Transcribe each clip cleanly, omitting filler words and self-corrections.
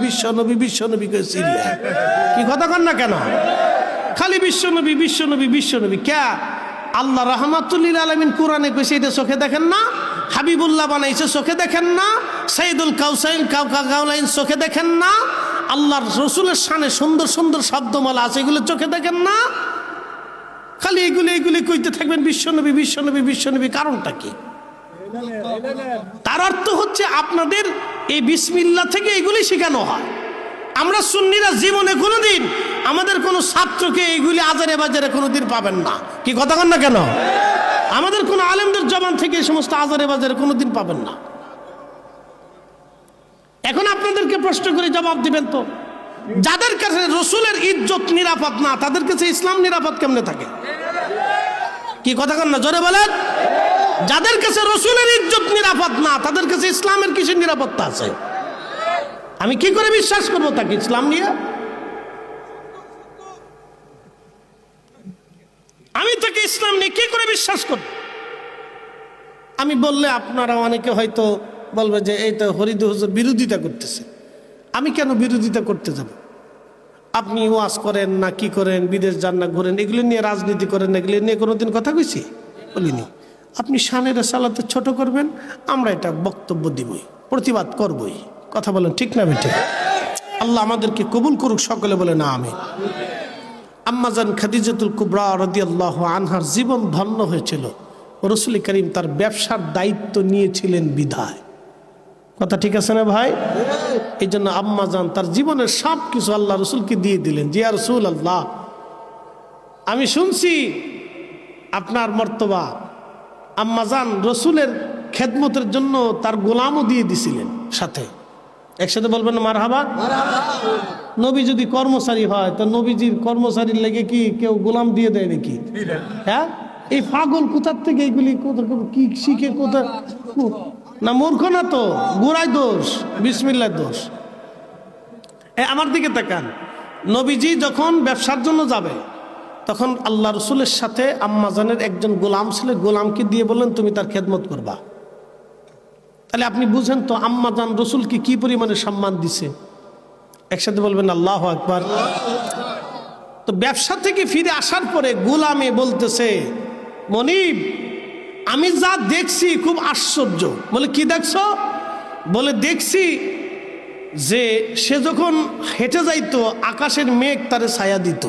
বিশ্বনবী বিশ্বনবী করে চিল্লা, কি কথা কন না কেন? খালি বিশ্বনবী বিশ্বনবী বিশ্বনবী। কে? আল্লাহ রাহমাতুল লিল আলামিন কোরআনে কইছে, এটা চোখে দেখেন না? হাবিবুল্লাহ বানাইছে, চোখে দেখেন না? সাইদুল কাউসাইন কাউলাইন চোখে দেখেন না? আল্লাহর রসুলের শানে সুন্দর সুন্দর শব্দমালা আছে, এগুলো চোখে দেখেন না? খালি এগুলি কইতে থাকবেন বিশ্বনবী বিশ্বনবী বিশ্বনবী। কারণটা কি? তার অর্থ হচ্ছে আপনাদের এই বিসমিল্লাহ থেকে এগুলি শেখানো হয়। আমরা সুন্নিরা জীবনে কোনোদিন আমাদের কোনো ছাত্রকে এইগুলি আজারে বাজারে কোনোদিন পাবেন না। কি কথা কন না কেন? আমাদের কোনো আলেমদের জবান থেকে এই সমস্ত আজারে বাজারে কোনোদিন পাবেন না। এখন আপনাদেরকে প্রশ্ন করে জবাব দিবেন তো, যাদের কাছে রসুলের ইজ্জত নিরাপদ না, তাদের কাছে ইসলাম নিরাপদ কেমনে থাকে? কি কথা কন না, জোরে বলেন। যাদের কাছে রসুলের ইজ্জত নিরাপদ না, তাদের কাছে ইসলামের কিসের নিরাপত্তা আছে? আমি কি করে বিশ্বাস করবো তাকে ইসলাম নিয়ে? আমি তাকে ইসলাম নিয়ে কি করে বিশ্বাস করব? আমি বললে আপনারা অনেকে হয়তো বলবে যে এই তো হরিদ হুজুর বিরোধিতা করতেছে। আমি কেন বিরোধিতা করতে যাব? আপনি ওয়াজ করেন না কি করেন, বিদেশ যান না ঘুরেন, এগুলো নিয়ে রাজনীতি করেন, এগুলো নিয়ে কোনোদিন কথা কইছি? বলিনি। আপনি শানের সালাতে ছোট করবেন, আমরা এটা বক্তব্য দিবই, প্রতিবাদ করবই। কথা বলেন ঠিক না বেঠিক? আল্লাহ আমাদেরকে কবুল করুক, সকলে বলে না আমিন। আম্মাজান খাদিজাতুল কুবরা রাদিয়াল্লাহু আনহার জীবন ধন্য হয়েছিল, রাসূল করিম তার ব্যবসার দায়িত্ব নিয়েছিলেন বিধায়। কথা ঠিক আছে না ভাই? এই জন্য আম্মাজান তার জীবনের সব কিছু আল্লাহ রসুলকে দিয়ে দিলেন। যে ইয়া রাসূলুল্লাহ, আমি শুনছি আপনার মর্তবা। আম্মাজান রসুলের খেদমতের জন্য তার গোলামও দিয়ে দিছিলেন সাথে। একসাথে বলবেন না মারহাবা? নবী যদি কর্মচারী হয়, তো নবীজির কর্মচারীর লেগে কি কেউ গোলাম দিয়ে দেয় নাকি? হ্যাঁ, এই পাগল কোথার থেকে এইগুলি কি শিখে কোথা না? মূর্খ না তো, গোড়ায় দোষ, বিসমিল্লাহ দোষ। আমার দিকে তাকান। নবীজি যখন ব্যবসার জন্য যাবে, তখন আল্লাহ রসুলের সাথে আম্মাজানের একজন গোলাম ছিল, গোলামকে দিয়ে বললেন তুমি তার খেদমত করবা। তাহলে আপনি বুঝেন তো আম্মাজান রসুলকে কি পরিমাণে সম্মান দিছে। একসাথে বলবেন আল্লাহু আকবার। তো ব্যবসা থেকে ফিরে আসার পরে গোলামে বলতেছে, মনিব আমি যা দেখছি খুব আশ্চর্য। বলে কি দেখছো? বলে দেখছি যে সে যখন হেঁটে যাইতো আকাশের মেঘ তারে ছায়া দিত।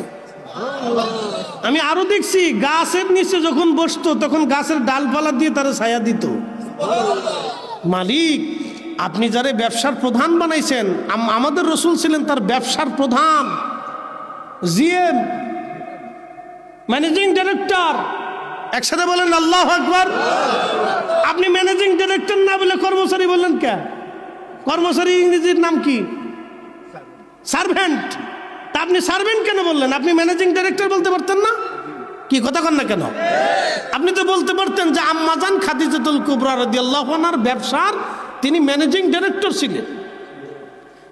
আমি আরো দেখছি গাছের নিচে যখন বসতো তখন গাছের ডালপালা দিয়ে তারে ছায়া দিত। মালিক, আপনি যারা ব্যবসার প্রধান বানাইছেন, আমাদের রসুল ছিলেন তার ব্যবসার প্রধান, জিএম, ম্যানেজিং ডিরেক্টর। একসাথে বলেন আল্লাহু আকবার। আপনি ম্যানেজিং ডিরেক্টর না বলে কর্মচারী বললেন কে? কর্মচারী ইংরেজির নাম কি? সার্ভেন্ট। তা আপনি সার্ভেন্ট কেন বললেন? আপনি ম্যানেজিং ডিরেক্টর বলতে পারতেন না? কি কথা কন না কেন? আপনি তো বলতে পারতেন যে আম্মাজান খাদিজাতুল কুবরা রাদিয়াল্লাহু আনহার ব্যবসার তিনি ম্যানেজিং ডিরেক্টর ছিলেন।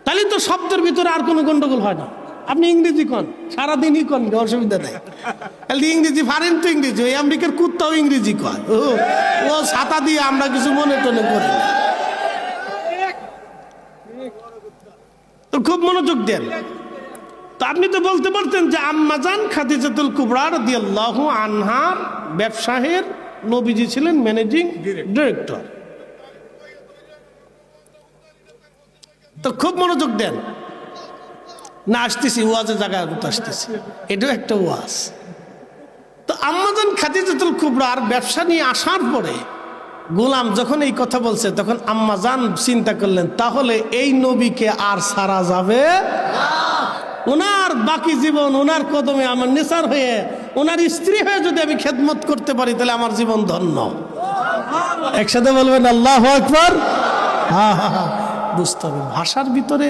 তাহলে তো শব্দের ভিতরে আর কোনো গন্ডগোল হয় না। আপনি ইংরেজি কন, সারাদিনই কন, অসুবিধা নেই। ইংরেজি পারেন তো ইংরেজি, ওই আমেরিকার কুত্তাও ইংরেজি কয়। ও ছাতা দিয়ে আমরা কিছু মনে টনে করি না। তো খুব মনোযোগ দেন। তো আপনি তো বলতে পারতেন যে আম্মাজান খাদিজাতুল কুবরা রাদিয়াল্লাহু আনহার ব্যবসায়ের নবীজি ছিলেন ম্যানেজিং ডিরেক্টর। তো খুব মনোযোগ দেন না, আসতেছি ওয়াজের জায়গায় আসতেছি, এটাও একটা ওয়াজ। তো আম্মাজান খাদিজাতুল কুবরার ব্যবসা নিয়ে আসার পরে গোলাম যখন এই কথা বলছে, তখন আম্মাজান চিন্তা করলেন তাহলে এই নবীকে আর ছাড়া যাবে না। ওনার বাকি জীবন ওনার কদমে আমার নেসার হয়ে, ওনার স্ত্রী হয়ে যদি আমি খেদমত করতে পারি তাহলে আমার জীবন ধন্য। একসাথে বলবেন আল্লাহু আকবার। হ্যাঁ হ্যাঁ হ্যাঁ, বুঝতে হবে ভাষার ভিতরে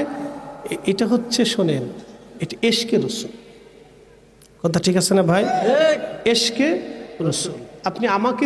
এটা হচ্ছে, শোনেন, এটা এশকে রসুল। কথা ঠিক আছে না ভাই? এশকে রসুল। আপনি আমাকে